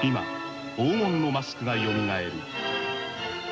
今、黄金のマスクがよみがえる。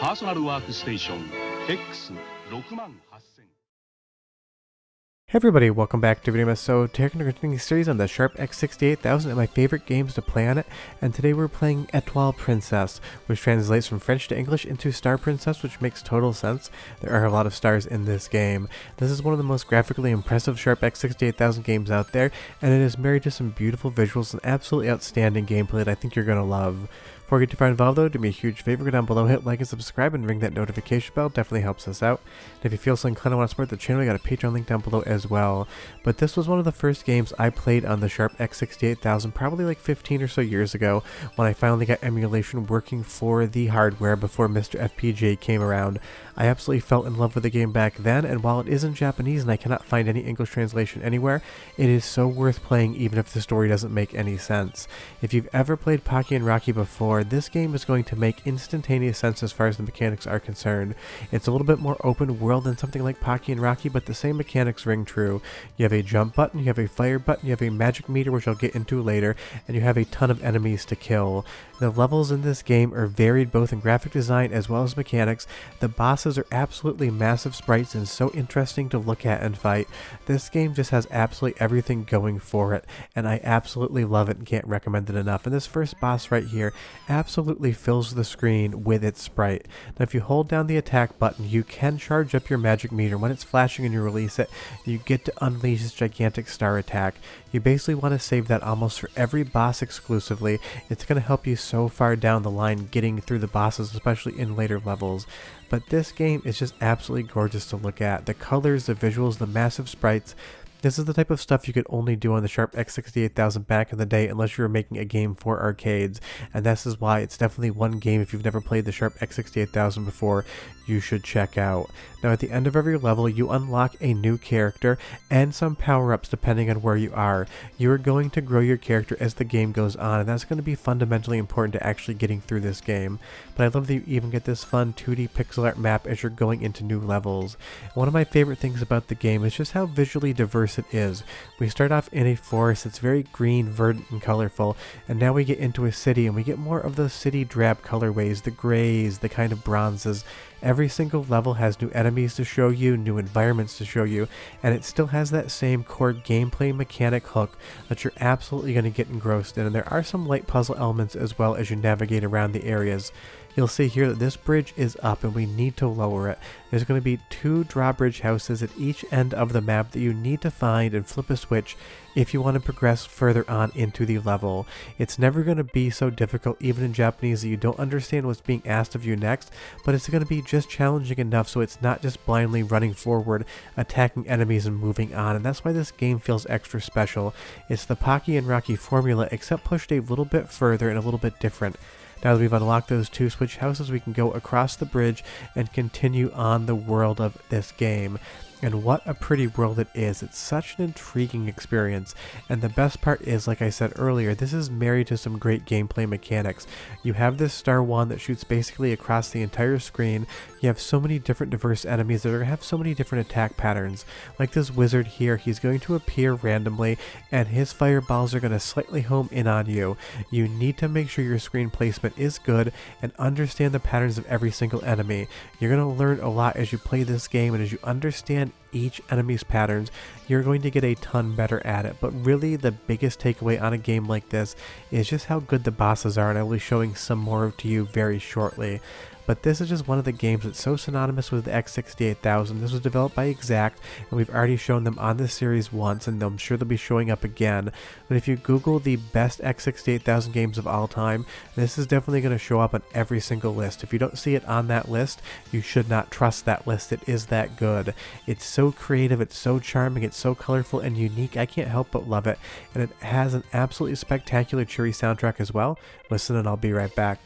パーソナルワークステーション X68000。Hey everybody, welcome back to Video So today we're continuing the series on the Sharp X68000 and my favorite games to play on it, and today we're playing Etoile Princesse, which translates from French to English into Star Princess, which makes total sense. There are a lot of stars in this game. This is one of the most graphically impressive Sharp X68000 games out there, and it is married to some beautiful visuals and absolutely outstanding gameplay that I think you're going to love. Before we get too far involved though, do me a huge favor, go down below, hit like and subscribe, and ring that notification bell. Definitely helps us out. And if you feel so inclined to want to support the channel, we got a Patreon link down below as well. But this was one of the first games I played on the Sharp X68000 probably like 15 or so years ago, when I finally got emulation working for the hardware before MiSTer FPGA came around. I absolutely fell in love with the game back then, and while it is in Japanese and I cannot find any English translation anywhere, it is so worth playing even if the story doesn't make any sense. If you've ever played Pocky and Rocky before, this game is going to make instantaneous sense as far as the mechanics are concerned. It's a little bit more open world than something like Pocky and Rocky, but the same mechanics ring true. You have a jump button, you have a fire button, you have a magic meter, which I'll get into later, and you have a ton of enemies to kill. The levels in this game are varied both in graphic design as well as mechanics. The bosses are absolutely massive sprites and so interesting to look at and fight. This game just has absolutely everything going for it, and I absolutely love it and can't recommend it enough. And this first boss right here absolutely fills the screen with its sprite. Now if you hold down the attack button, you can charge up your magic meter. When it's flashing and you release it, you get to unleash this gigantic star attack. You basically want to save that almost for every boss exclusively. It's going to help you so far down the line getting through the bosses, especially in later levels. But this game is just absolutely gorgeous to look at. The colors, the visuals, the massive sprites. This is the type of stuff you could only do on the Sharp X68000 back in the day unless you were making a game for arcades, and this is why it's definitely one game if you've never played the Sharp X68000 before, you should check out. Now at the end of every level you unlock a new character and some power-ups depending on where you are. You are going to grow your character as the game goes on, and that's going to be fundamentally important to actually getting through this game. But I love that you even get this fun 2D pixel art map as you're going into new levels. One of my favorite things about the game is just how visually diverse it is. We start off in a forest that's very green, verdant, and colorful, and now we get into a city and we get more of those city drab colorways, the grays, the kind of bronzes. Every single level has new enemies to show you, new environments to show you, and it still has that same core gameplay mechanic hook that you're absolutely going to get engrossed in, and there are some light puzzle elements as well as you navigate around the areas. You'll see here that this bridge is up and we need to lower it. There's going to be 2 drawbridge houses at each end of the map that you need to find and flip a switch if you want to progress further on into the level. It's never going to be so difficult even in Japanese that you don't understand what's being asked of you next, but it's going to be just challenging enough so it's not just blindly running forward, attacking enemies and moving on, and that's why this game feels extra special. It's the Pocky and Rocky formula except pushed a little bit further and a little bit different. Now that we've unlocked those 2 switch houses, we can go across the bridge and continue on the world of this game. And what a pretty world it is. It's such an intriguing experience. And the best part is, like I said earlier, this is married to some great gameplay mechanics. You have this star wand that shoots basically across the entire screen. You have so many different diverse enemies that are going to have so many different attack patterns. Like this wizard here, he's going to appear randomly and his fireballs are going to slightly home in on you. You need to make sure your screen placement is good and understand the patterns of every single enemy. You're going to learn a lot as you play this game, and as you understand each enemy's patterns, you're going to get a ton better at it. But really the biggest takeaway on a game like this is just how good the bosses are, and I will be showing some more to you very shortly. But this is just one of the games that's so synonymous with the X68000. This was developed by Exact, and we've already shown them on this series once, and I'm sure they'll be showing up again. But if you Google the best X68000 games of all time, this is definitely going to show up on every single list. If you don't see it on that list, you should not trust that list. It is that good. It's so creative, it's so charming, it's so colorful and unique. I can't help but love it, and it has an absolutely spectacular cheery soundtrack as well. Listen and I'll be right back.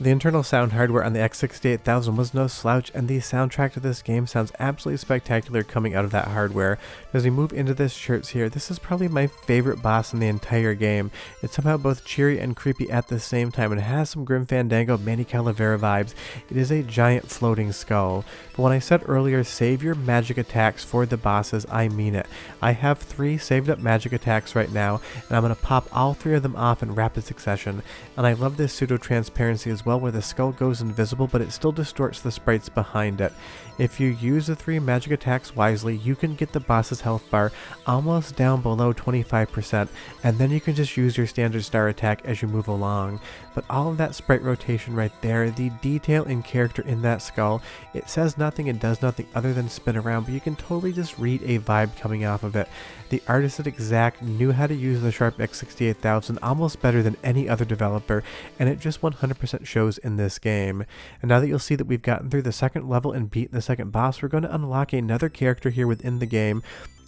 The internal sound hardware on the X68000 was no slouch, and the soundtrack to this game sounds absolutely spectacular coming out of that hardware. As we move into this church here, this is probably my favorite boss in the entire game. It's somehow both cheery and creepy at the same time, and it has some Grim Fandango, Manny Calavera vibes. It is a giant floating skull. But when I said earlier, save your magic attacks for the bosses, I mean it. I have 3 saved up magic attacks right now, and I'm going to pop all 3 of them off in rapid succession. And I love this pseudo-transparency as well, where the skull goes invisible, but it still distorts the sprites behind it. If you use the 3 magic attacks wisely, you can get the boss's health bar almost down below 25%, and then you can just use your standard star attack as you move along. But all of that sprite rotation right there, the detail and character in that skull, it says nothing and does nothing other than spin around, but you can totally just read a vibe coming off of it. The artist at Exact knew how to use the Sharp X68000 almost better than any other developer, and it just 100% shows in this game. And now that you'll see that we've gotten through the second level and beaten the second boss, we're going to unlock another character here within the game.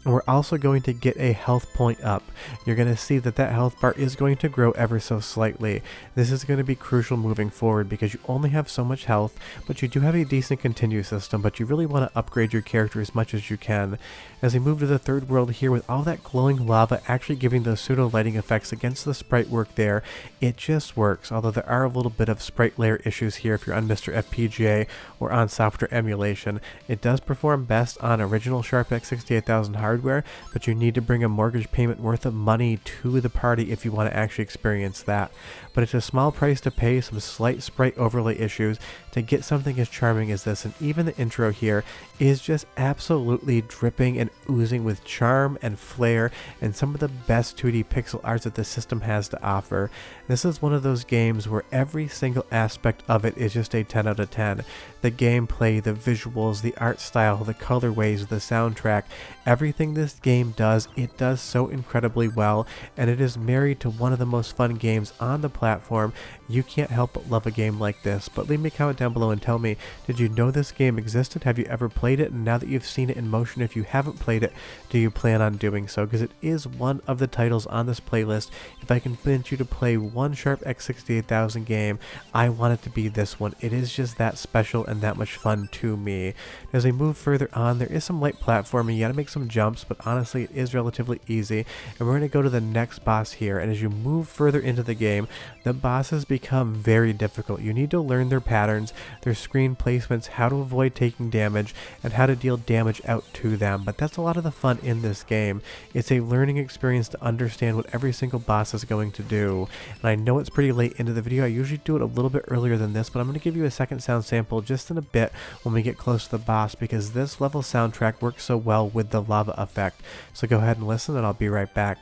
And we're also going to get a health point up. You're going to see that that health bar is going to grow ever so slightly. This is going to be crucial moving forward because you only have so much health, but you do have a decent continue system, but you really want to upgrade your character as much as you can. As we move to the third world here with all that glowing lava actually giving those pseudo lighting effects against the sprite work there, it just works, although there are a little bit of sprite layer issues here if you're on MiSTer FPGA or on software emulation. It does perform best on original Sharp X68000 hardware, but you need to bring a mortgage payment worth of money to the party if you want to actually experience that. But it's a small price to pay, some slight sprite overlay issues, to get something as charming as this, and even the intro here is just absolutely dripping and oozing with charm and flair and some of the best 2D pixel art that the system has to offer. This is one of those games where every single aspect of it is just a 10 out of 10. The gameplay, the visuals, the art style, the colorways, the soundtrack, everything this game does, it does so incredibly well, and it is married to one of the most fun games on the platform. You can't help but love a game like this. But leave me a comment down below and tell me, did you know this game existed? Have you ever played it? And now that you've seen it in motion, if you haven't played it, do you plan on doing so? Because it is one of the titles on this playlist. If I can convince you to play one Sharp X68000 game, I want it to be this one. It is just that special and that much fun to me. As we move further on, there is some light platforming. You gotta make some jumps, but honestly it is relatively easy. And we're gonna go to the next boss here, and as you move further into the game, the bosses become very difficult. You need to learn their patterns, their screen placements, how to avoid taking damage, and how to deal damage out to them. But that's a lot of the fun in this game. It's a learning experience to understand what every single boss is going to do. And I know it's pretty late into the video. I usually do it a little bit earlier than this, but I'm going to give you a second sound sample just in a bit when we get close to the boss, because this level soundtrack works so well with the lava effect. So go ahead and listen, and I'll be right back.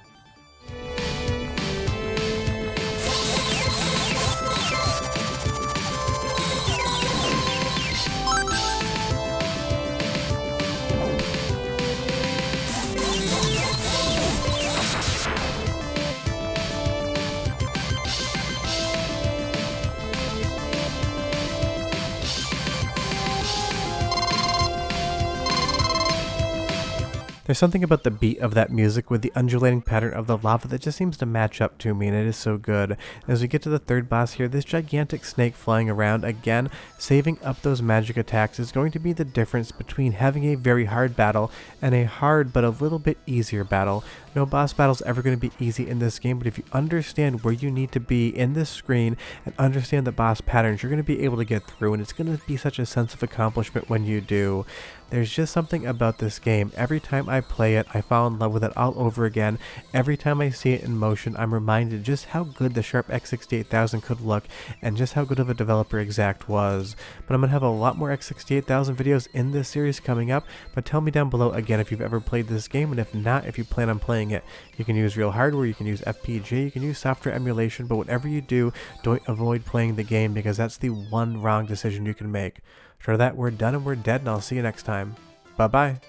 There's something about the beat of that music with the undulating pattern of the lava that just seems to match up to me, and it is so good. As we get to the third boss here, this gigantic snake flying around, again, saving up those magic attacks is going to be the difference between having a very hard battle and a hard but a little bit easier battle. No boss battle is ever going to be easy in this game, but if you understand where you need to be in this screen and understand the boss patterns, you're going to be able to get through, and it's going to be such a sense of accomplishment when you do. There's just something about this game. Every time I play it, I fall in love with it all over again. Every time I see it in motion, I'm reminded just how good the Sharp X68000 could look and just how good of a developer Exact was. But I'm going to have a lot more X68000 videos in this series coming up, but tell me down below again if you've ever played this game, and if not, if you plan on playing it. You can use real hardware, you can use FPGA, you can use software emulation, but whatever you do, don't avoid playing the game, because that's the one wrong decision you can make. After that, we're done and we're dead, and I'll see you next time. Bye-bye.